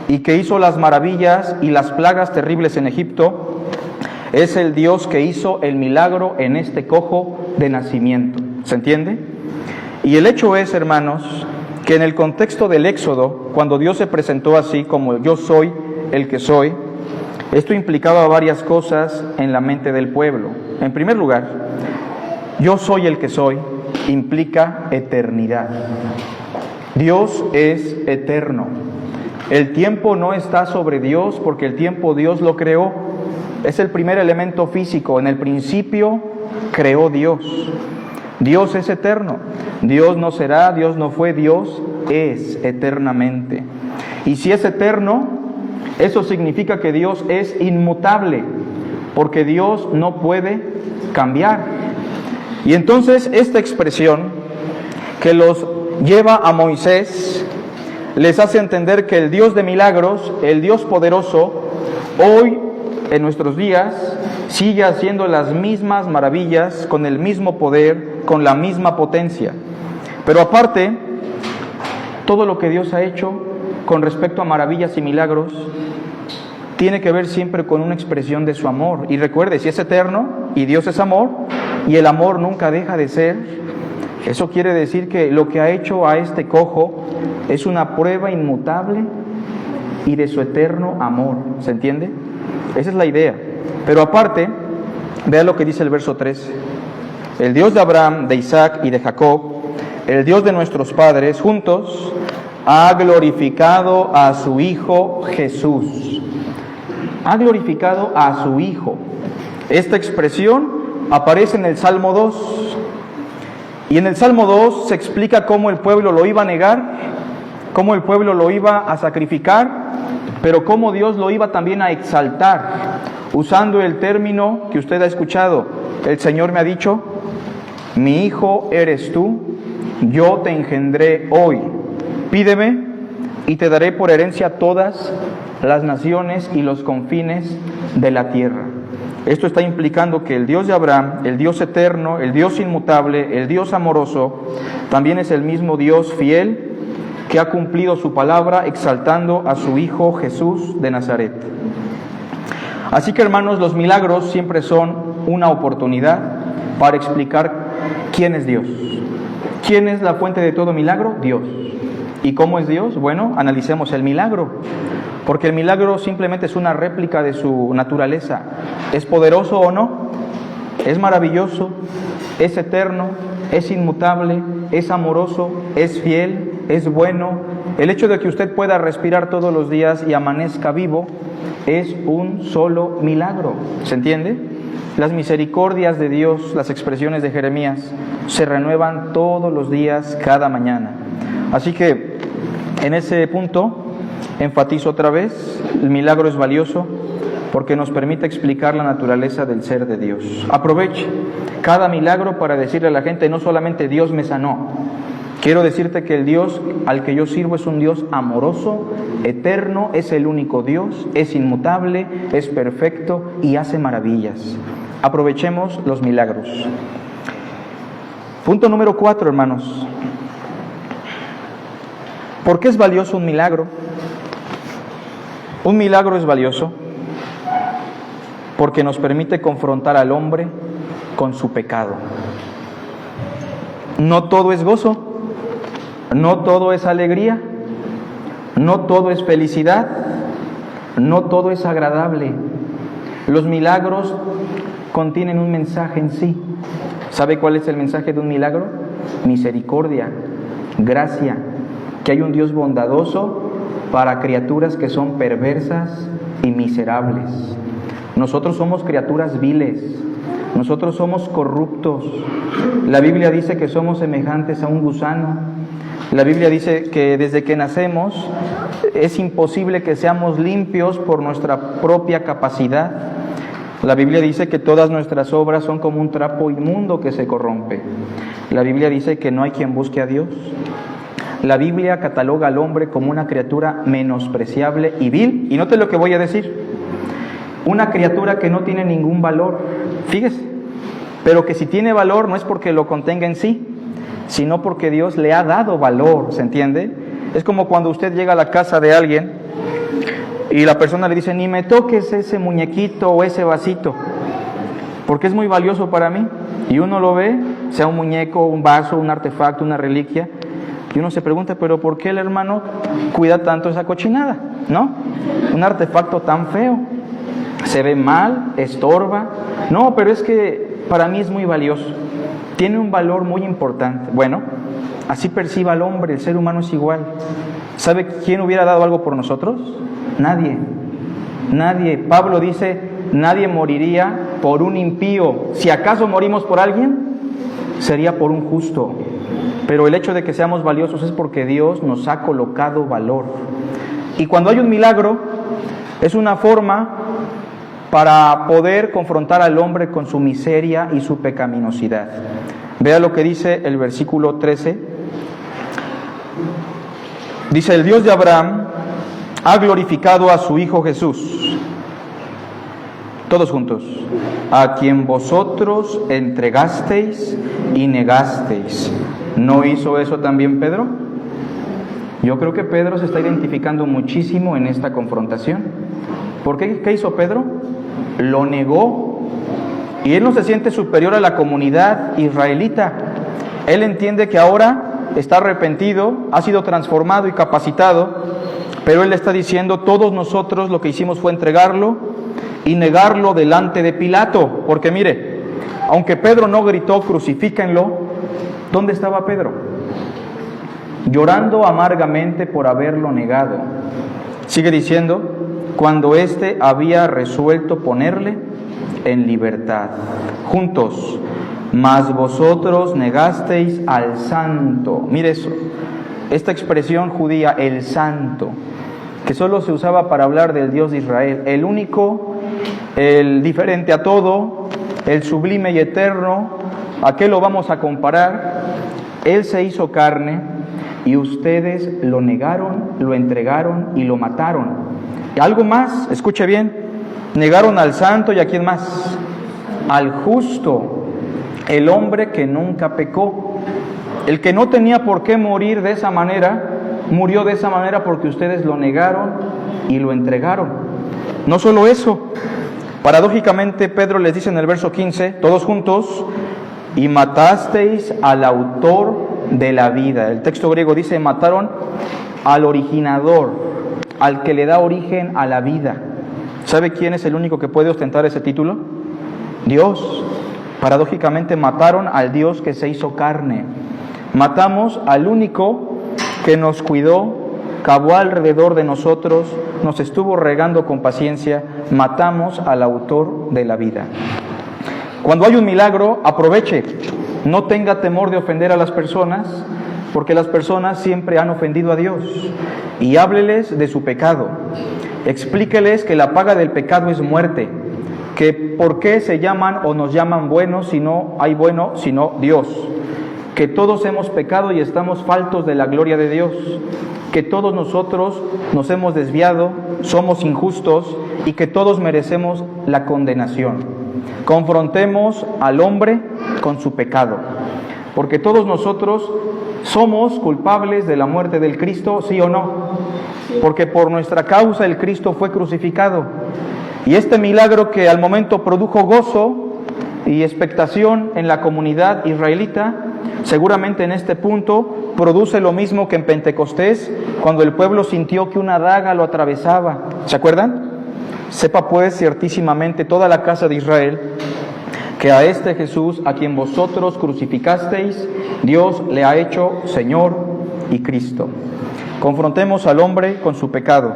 y que hizo las maravillas y las plagas terribles en Egipto, es el Dios que hizo el milagro en este cojo de nacimiento. ¿Se entiende? Y el hecho es, hermanos, que en el contexto del Éxodo, cuando Dios se presentó así como yo soy el que soy, esto implicaba varias cosas en la mente del pueblo. En primer lugar, yo soy el que soy implica eternidad. Dios es eterno. El tiempo no está sobre Dios porque el tiempo Dios lo creó. Es el primer elemento físico. En el principio creó Dios. Dios es eterno. Dios no será, Dios no fue, Dios es eternamente. Y si es eterno, eso significa que Dios es inmutable, porque Dios no puede cambiar. Y entonces esta expresión que los lleva a Moisés les hace entender que el Dios de milagros, el Dios poderoso, hoy en nuestros días sigue haciendo las mismas maravillas, con el mismo poder, con la misma potencia. Pero aparte, todo lo que Dios ha hecho con respecto a maravillas y milagros tiene que ver siempre con una expresión de su amor. Y recuerde, si es eterno y Dios es amor, y el amor nunca deja de ser, eso quiere decir que lo que ha hecho a este cojo es una prueba inmutable y de su eterno amor. ¿Se entiende? Esa es la idea. Pero aparte, vea lo que dice el verso 13. El Dios de Abraham, de Isaac y de Jacob, el Dios de nuestros padres, juntos, ha glorificado a su Hijo Jesús. Ha glorificado a su Hijo. Esta expresión aparece en el Salmo 2. Y en el Salmo 2 se explica cómo el pueblo lo iba a negar, cómo el pueblo lo iba a sacrificar, pero cómo Dios lo iba también a exaltar, usando el término que usted ha escuchado. El Señor me ha dicho: mi hijo eres tú, yo te engendré hoy. Pídeme y te daré por herencia todas las naciones y los confines de la tierra. Esto está implicando que el Dios de Abraham, el Dios eterno, el Dios inmutable, el Dios amoroso, también es el mismo Dios fiel que ha cumplido su palabra exaltando a su Hijo Jesús de Nazaret. Así que, hermanos, los milagros siempre son una oportunidad para explicar quién es Dios. ¿Quién es la fuente de todo milagro? Dios. ¿Y cómo es Dios? Bueno, analicemos el milagro. Porque el milagro simplemente es una réplica de su naturaleza. ¿Es poderoso o no? ¿Es maravilloso? ¿Es eterno? ¿Es inmutable? ¿Es amoroso? ¿Es fiel? ¿Es bueno? El hecho de que usted pueda respirar todos los días y amanezca vivo es un solo milagro. ¿Se entiende? Las misericordias de Dios, las expresiones de Jeremías, se renuevan todos los días, cada mañana. Así que en ese punto enfatizo otra vez: el milagro es valioso porque nos permite explicar la naturaleza del ser de Dios. Aproveche cada milagro para decirle a la gente: no solamente Dios me sanó, Quiero decirte que el Dios al que yo sirvo es un Dios amoroso, eterno, es el único Dios, es inmutable, es perfecto y hace maravillas. Aprovechemos los milagros. Punto número 4, hermanos. ¿Por qué es valioso un milagro? Un milagro es valioso porque nos permite confrontar al hombre con su pecado. No todo es gozo. No todo es alegría, no todo es felicidad, no todo es agradable. Los milagros contienen un mensaje en sí. ¿Sabe cuál es el mensaje de un milagro? Misericordia, gracia, que hay un Dios bondadoso para criaturas que son perversas y miserables. Nosotros somos criaturas viles, nosotros somos corruptos. La Biblia dice que somos semejantes a un gusano. La Biblia dice que desde que nacemos es imposible que seamos limpios por nuestra propia capacidad. La Biblia dice que todas nuestras obras son como un trapo inmundo que se corrompe. La Biblia dice que no hay quien busque a Dios. La Biblia cataloga al hombre como una criatura menospreciable y vil. Y note lo que voy a decir. Una criatura que no tiene ningún valor. Fíjese, pero que si tiene valor no es porque lo contenga en sí, sino porque Dios le ha dado valor, ¿se entiende? Es como cuando usted llega a la casa de alguien y la persona le dice, ni me toques ese muñequito o ese vasito, porque es muy valioso para mí. Y uno lo ve, sea un muñeco, un vaso, un artefacto, una reliquia, y uno se pregunta, pero ¿por qué el hermano cuida tanto esa cochinada? ¿No? Un artefacto tan feo, se ve mal, estorba. No, pero es que para mí es muy valioso. Tiene un valor muy importante. Bueno, así percibe al hombre, el ser humano es igual. ¿Sabe quién hubiera dado algo por nosotros? Nadie. Nadie. Pablo dice, nadie moriría por un impío. Si acaso morimos por alguien, sería por un justo. Pero el hecho de que seamos valiosos es porque Dios nos ha colocado valor. Y cuando hay un milagro, es una forma para poder confrontar al hombre con su miseria y su pecaminosidad. Vea lo que dice el versículo 13. Dice, el Dios de Abraham ha glorificado a su Hijo Jesús. Todos juntos. A quien vosotros entregasteis y negasteis. ¿No hizo eso también Pedro? Yo creo que Pedro se está identificando muchísimo en esta confrontación. ¿Por qué? ¿Qué hizo Pedro? Lo negó. Y él no se siente superior a la comunidad israelita. Él entiende que ahora está arrepentido, ha sido transformado y capacitado, pero él está diciendo, todos nosotros lo que hicimos fue entregarlo y negarlo delante de Pilato. Porque mire, aunque Pedro no gritó, crucifíquenlo, ¿dónde estaba Pedro? Llorando amargamente por haberlo negado. Sigue diciendo, cuando éste había resuelto ponerle en libertad. Juntos, mas vosotros negasteis al santo. Mire eso, esta expresión judía, el santo, que solo se usaba para hablar del Dios de Israel, el único, el diferente a todo, el sublime y eterno. ¿A qué lo vamos a comparar? Él se hizo carne y ustedes lo negaron, lo entregaron y lo mataron. Y algo más, escuche bien, negaron al santo y ¿a quién más? Al justo, el hombre que nunca pecó, el que no tenía por qué morir de esa manera, murió de esa manera porque ustedes lo negaron y lo entregaron. No solo eso, paradójicamente Pedro les dice en el verso 15, todos juntos, y matasteis al autor de la vida. El texto griego dice, mataron al originador, al que le da origen a la vida. ¿Sabe quién es el único que puede ostentar ese título? Dios. Paradójicamente mataron al Dios que se hizo carne. Matamos al único que nos cuidó, cavó alrededor de nosotros, nos estuvo regando con paciencia. Matamos al autor de la vida. Cuando hay un milagro, aproveche. No tenga temor de ofender a las personas, porque las personas siempre han ofendido a Dios. Y hábleles de su pecado. Explíqueles que la paga del pecado es muerte. Que por qué se llaman o nos llaman buenos si no hay bueno sino Dios. que todos hemos pecado y estamos faltos de la gloria de Dios, que todos nosotros nos hemos desviado, somos injustos y que todos merecemos la condenación. Confrontemos al hombre con su pecado, porque todos nosotros somos culpables de la muerte del Cristo, ¿sí o no? Porque por nuestra causa el Cristo fue crucificado. Y este milagro que al momento produjo gozo y expectación en la comunidad israelita, seguramente en este punto produce lo mismo que en Pentecostés, cuando el pueblo sintió que una daga lo atravesaba. ¿Se acuerdan? Sepa pues ciertísimamente toda la casa de Israel que a este Jesús, a quien vosotros crucificasteis, Dios le ha hecho Señor y Cristo. Confrontemos al hombre con su pecado.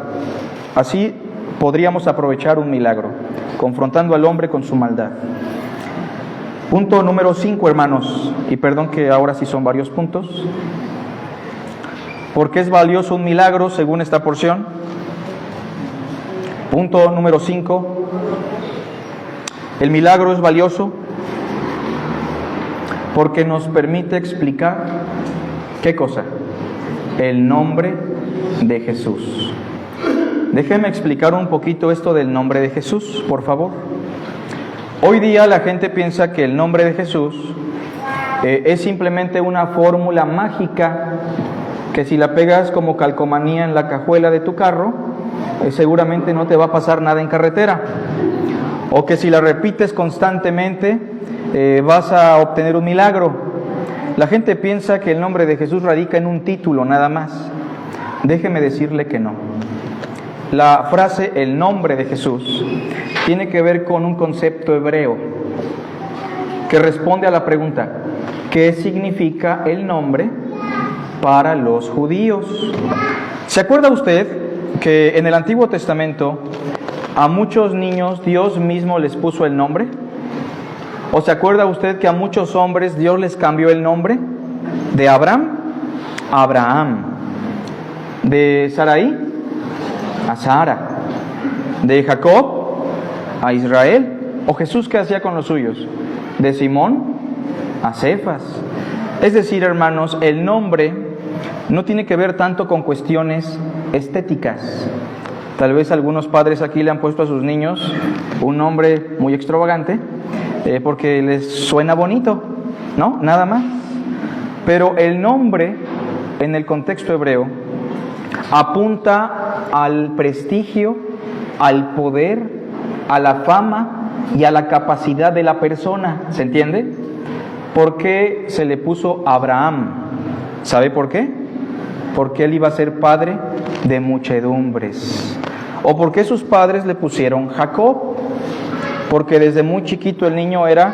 Así podríamos aprovechar un milagro, confrontando al hombre con su maldad. Punto número 5, hermanos, y perdón que ahora sí son varios puntos. ¿Por qué es valioso un milagro según esta porción? Punto número 5. El milagro es valioso porque nos permite explicar, ¿qué cosa? El nombre de Jesús. Déjenme explicar un poquito esto del nombre de Jesús, por favor. Hoy día la gente piensa que el nombre de Jesús es simplemente una fórmula mágica que si la pegas como calcomanía en la cajuela de tu carro, seguramente no te va a pasar nada en carretera. O que si la repites constantemente vas a obtener un milagro. La gente piensa que el nombre de Jesús radica en un título nada más. Déjeme decirle que no. La frase el nombre de Jesús tiene que ver con un concepto hebreo que responde a la pregunta: ¿qué significa el nombre para los judíos? ¿Se acuerda usted que en el Antiguo Testamento a muchos niños Dios mismo les puso el nombre? ¿O se acuerda usted que a muchos hombres Dios les cambió el nombre? De Abraham a Abraham, de Sarai a Sara, de Jacob a Israel. ¿O Jesús qué hacía con los suyos? De Simón a Cefas. Es decir, hermanos, el nombre no tiene que ver tanto con cuestiones estéticas. Tal vez algunos padres aquí le han puesto a sus niños un nombre muy extravagante porque les suena bonito, ¿no? Nada más. Pero el nombre, en el contexto hebreo, apunta al prestigio, al poder, a la fama y a la capacidad de la persona. ¿Se entiende? ¿Por qué se le puso Abraham? ¿Sabe por qué? Porque él iba a ser padre de muchedumbres. ¿O por qué sus padres le pusieron Jacob? Porque desde muy chiquito el niño era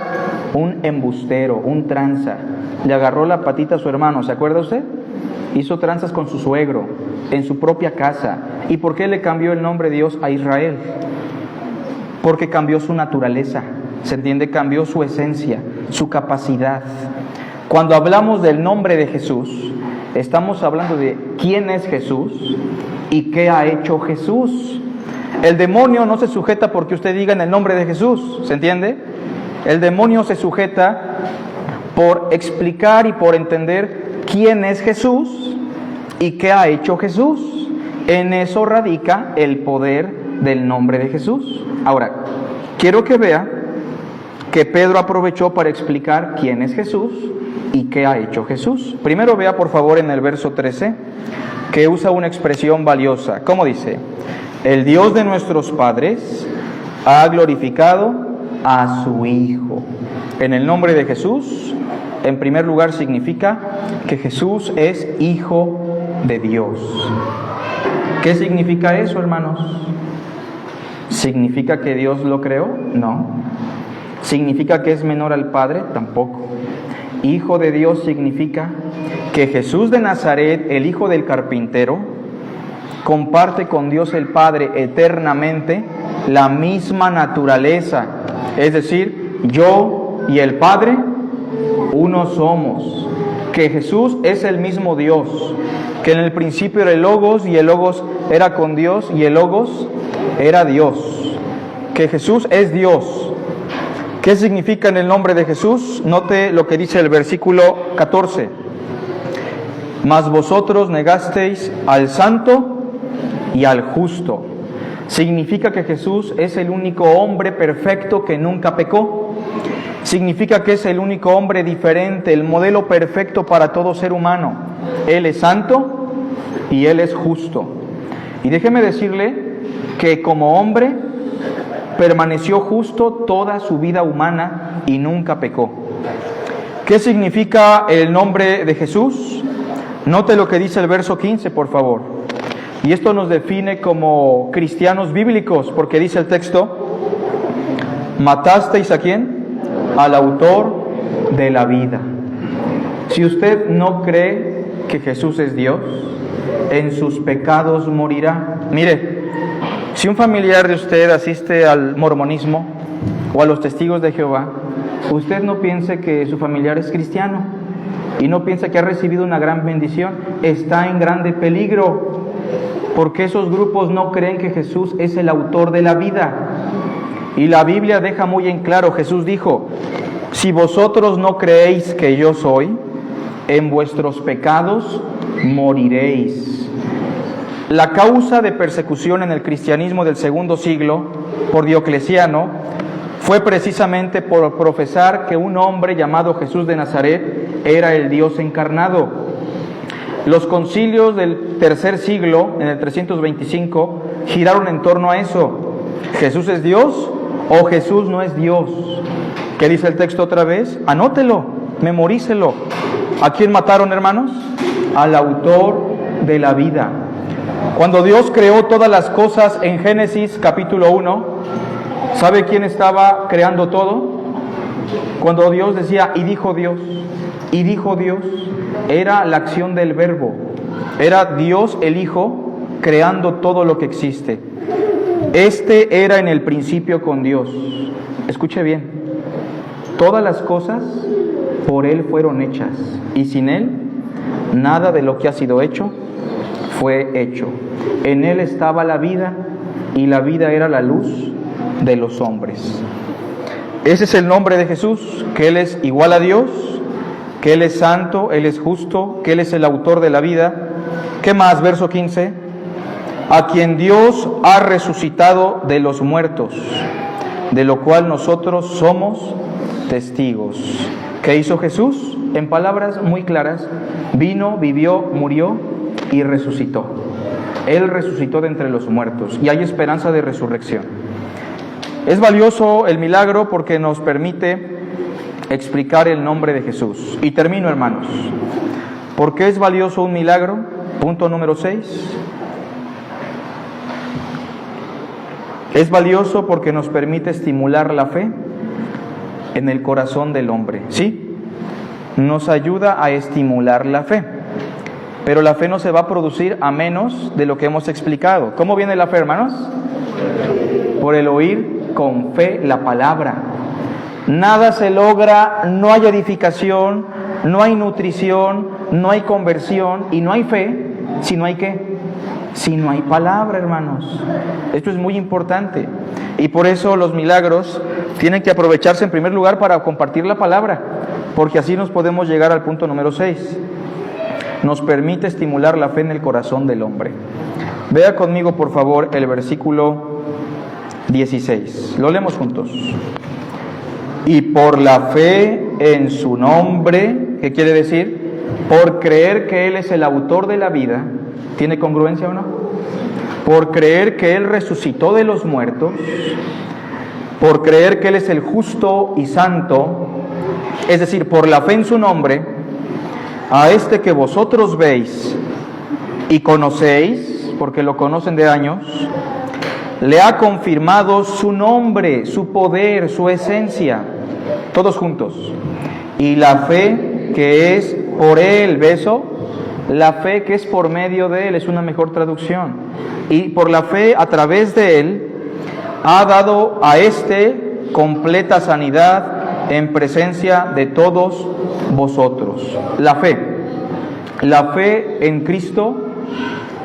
un embustero, un tranza. Le agarró la patita a su hermano, ¿se acuerda usted? Hizo tranzas con su suegro, en su propia casa. ¿Y por qué le cambió el nombre de Dios a Israel? Porque cambió su naturaleza, ¿se entiende? Cambió su esencia, su capacidad. Cuando hablamos del nombre de Jesús, estamos hablando de quién es Jesús y qué ha hecho Jesús. El demonio no se sujeta porque usted diga en el nombre de Jesús, ¿se entiende? El demonio se sujeta por explicar y por entender quién es Jesús y qué ha hecho Jesús. En eso radica el poder del nombre de Jesús. Ahora, quiero que vea que Pedro aprovechó para explicar quién es Jesús y qué ha hecho Jesús. Primero vea por favor en el verso 13 que usa una expresión valiosa. ¿Cómo dice? El Dios de nuestros padres ha glorificado a su Hijo. En el nombre de Jesús, en primer lugar significa que Jesús es Hijo de Dios. ¿Qué significa eso, hermanos? ¿Significa que Dios lo creó? No. ¿Significa que es menor al Padre? Tampoco. Hijo de Dios significa que Jesús de Nazaret, el hijo del carpintero, comparte con Dios el Padre eternamente la misma naturaleza. Es decir, yo y el Padre, uno somos. Que Jesús es el mismo Dios. Que en el principio era el Logos y el Logos era con Dios y el Logos era Dios. Que Jesús es Dios. ¿Qué significa en el nombre de Jesús? Note lo que dice el versículo 14. Mas vosotros negasteis al santo y al justo. Significa que Jesús es el único hombre perfecto que nunca pecó. Significa que es el único hombre diferente, el modelo perfecto para todo ser humano. Él es santo y Él es justo. Y déjeme decirle que como hombre permaneció justo toda su vida humana y nunca pecó. ¿Qué significa el nombre de Jesús? Note lo que dice el verso 15, por favor. Y esto nos define como cristianos bíblicos, porque dice el texto: ¿matasteis a quién? Al autor de la vida. Si usted no cree que Jesús es Dios, en sus pecados morirá. Mire, si un familiar de usted asiste al mormonismo o a los testigos de Jehová, usted no piense que su familiar es cristiano y no piensa que ha recibido una gran bendición. Está en grande peligro, porque esos grupos no creen que Jesús es el autor de la vida. Y la Biblia deja muy en claro, Jesús dijo: si vosotros no creéis que yo soy, en vuestros pecados moriréis. La causa de persecución en el cristianismo del segundo siglo por Diocleciano fue precisamente por profesar que un hombre llamado Jesús de Nazaret era el Dios encarnado. Los concilios del tercer siglo, en el 325, giraron en torno a eso. ¿Jesús es Dios o Jesús no es Dios? ¿Qué dice el texto otra vez? Anótelo, memorícelo. ¿A quién mataron, hermanos? Al autor de la vida. Cuando Dios creó todas las cosas en Génesis capítulo 1, ¿sabe quién estaba creando todo? Cuando Dios decía, y dijo Dios, era la acción del verbo. Era Dios el Hijo creando todo lo que existe. Este era en el principio con Dios. Escuche bien, todas las cosas por Él fueron hechas, y sin Él, nada de lo que ha sido hecho fue hecho. En Él estaba la vida, y la vida era la luz de los hombres. Ese es el nombre de Jesús, que Él es igual a Dios, que Él es santo, Él es justo, que Él es el autor de la vida. ¿Qué más? Verso 15. A quien Dios ha resucitado de los muertos, de lo cual nosotros somos testigos. ¿Qué hizo Jesús? En palabras muy claras, vino, vivió, murió y resucitó. Él resucitó de entre los muertos y hay esperanza de resurrección. Es valioso el milagro porque nos permite explicar el nombre de Jesús. Y termino, hermanos. ¿Por qué es valioso un milagro? Punto número 6. Es valioso porque nos permite estimular la fe en el corazón del hombre. ¿Sí? Nos ayuda a estimular la fe. Pero la fe no se va a producir a menos de lo que hemos explicado. ¿Cómo viene la fe, hermanos? Por el oír con fe la palabra. Nada se logra, no hay edificación, no hay nutrición, no hay conversión y no hay fe si no hay ¿qué? Si no hay palabra, hermanos. Esto es muy importante. Y por eso los milagros tienen que aprovecharse en primer lugar para compartir la palabra, porque así nos podemos llegar al punto número 6. Nos permite estimular la fe en el corazón del hombre. Vea conmigo, por favor, el versículo 16. Lo leemos juntos. Y por la fe en su nombre, ¿qué quiere decir? Por creer que Él es el autor de la vida. ¿Tiene congruencia o no? Por creer que Él resucitó de los muertos, por creer que Él es el justo y santo, es decir, por la fe en su nombre, a este que vosotros veis y conocéis, porque lo conocen de años, le ha confirmado su nombre, su poder, su esencia, todos juntos. Y la fe que es por Él, ¿beso? La fe que es por medio de Él es una mejor traducción. Y por la fe a través de Él ha dado a este completa sanidad en presencia de todos vosotros. La fe en Cristo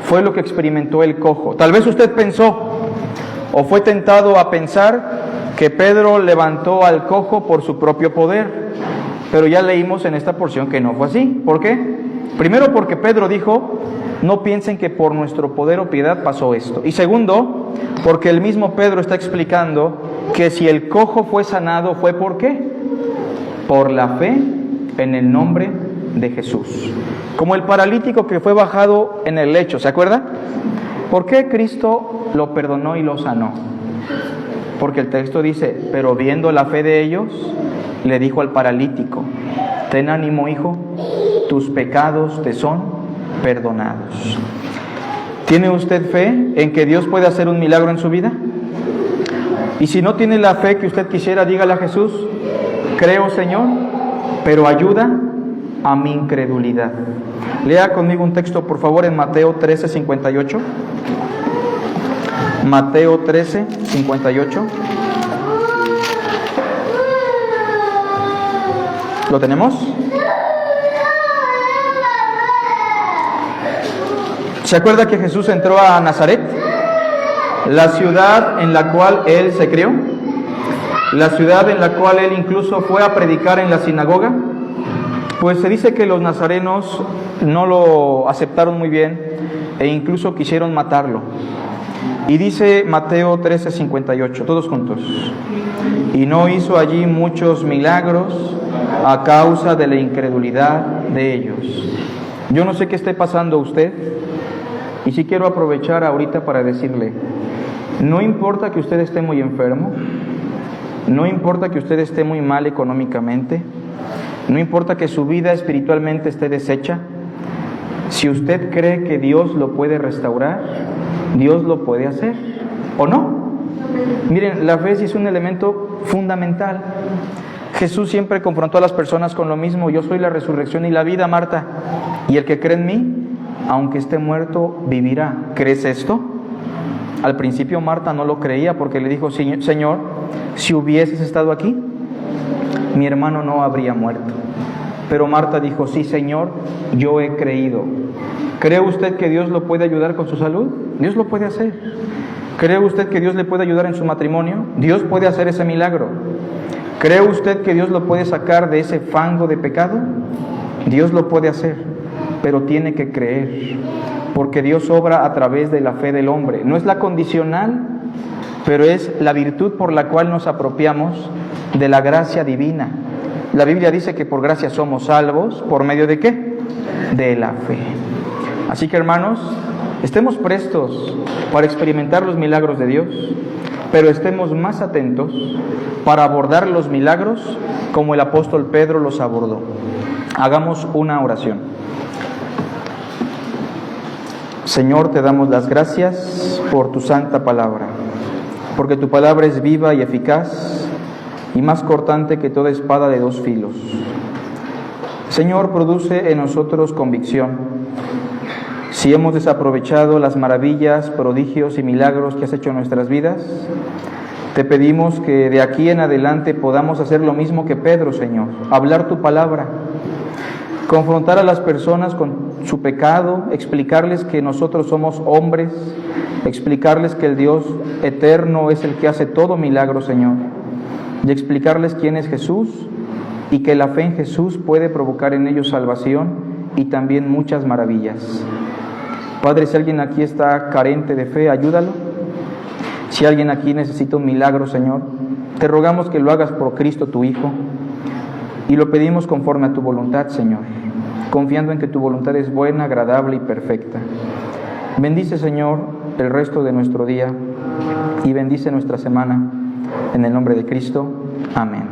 fue lo que experimentó el cojo. Tal vez usted pensó o fue tentado a pensar que Pedro levantó al cojo por su propio poder, pero ya leímos en esta porción que no fue así. ¿Por qué? Primero, porque Pedro dijo: no piensen que por nuestro poder o piedad pasó esto. Y segundo, porque el mismo Pedro está explicando que si el cojo fue sanado, ¿fue por qué? Por la fe en el nombre de Jesús. Como el paralítico que fue bajado en el lecho, ¿se acuerda? ¿Por qué Cristo lo perdonó y lo sanó? Porque el texto dice: pero viendo la fe de ellos, le dijo al paralítico: ten ánimo, hijo, tus pecados te son perdonados. ¿Tiene usted fe en que Dios puede hacer un milagro en su vida? Y si no tiene la fe que usted quisiera, dígale a Jesús: creo, Señor, pero ayuda a mi incredulidad. Lea conmigo un texto, por favor, en Mateo 13:58. Mateo 13:58. ¿Lo tenemos? ¿Se acuerda que Jesús entró a Nazaret? La ciudad en la cual Él se crió, la ciudad en la cual Él incluso fue a predicar en la sinagoga. Pues se dice que los nazarenos no lo aceptaron muy bien e incluso quisieron matarlo. Y dice Mateo 13:58, todos juntos: y no hizo allí muchos milagros a causa de la incredulidad de ellos. Yo no sé qué esté pasando a usted, y sí quiero aprovechar ahorita para decirle: no importa que usted esté muy enfermo, no importa que usted esté muy mal económicamente, no importa que su vida espiritualmente esté deshecha, si usted cree que Dios lo puede restaurar, Dios lo puede hacer, ¿o no? Miren, la fe sí es un elemento fundamental. Jesús siempre confrontó a las personas con lo mismo: yo soy la resurrección y la vida, Marta, y el que cree en mí, aunque esté muerto, vivirá. ¿Crees esto? Al principio Marta no lo creía, porque le dijo: Señor, si hubieses estado aquí, mi hermano no habría muerto. Pero Marta dijo: sí, Señor, yo he creído. ¿Cree usted que Dios lo puede ayudar con su salud? Dios lo puede hacer. ¿Cree usted que Dios le puede ayudar en su matrimonio? Dios puede hacer ese milagro. ¿Cree usted que Dios lo puede sacar de ese fango de pecado? Dios lo puede hacer, pero tiene que creer, porque Dios obra a través de la fe del hombre. No es la condicional, pero es la virtud por la cual nos apropiamos de la gracia divina. La Biblia dice que por gracia somos salvos, ¿por medio de qué? De la fe. Así que, hermanos, estemos prestos para experimentar los milagros de Dios, pero estemos más atentos para abordar los milagros como el apóstol Pedro los abordó. Hagamos una oración. Señor, te damos las gracias por tu santa palabra, porque tu palabra es viva y eficaz y más cortante que toda espada de dos filos. Señor, produce en nosotros convicción. Si hemos desaprovechado las maravillas, prodigios y milagros que has hecho en nuestras vidas, te pedimos que de aquí en adelante podamos hacer lo mismo que Pedro, Señor: hablar tu palabra, confrontar a las personas con su pecado, explicarles que nosotros somos hombres, explicarles que el Dios eterno es el que hace todo milagro, Señor, y explicarles quién es Jesús y que la fe en Jesús puede provocar en ellos salvación y también muchas maravillas. Padre, si alguien aquí está carente de fe, ayúdalo. Si alguien aquí necesita un milagro, Señor, te rogamos que lo hagas por Cristo, tu Hijo, y lo pedimos conforme a tu voluntad, Señor, confiando en que tu voluntad es buena, agradable y perfecta. Bendice, Señor, el resto de nuestro día y bendice nuestra semana. En el nombre de Cristo. Amén.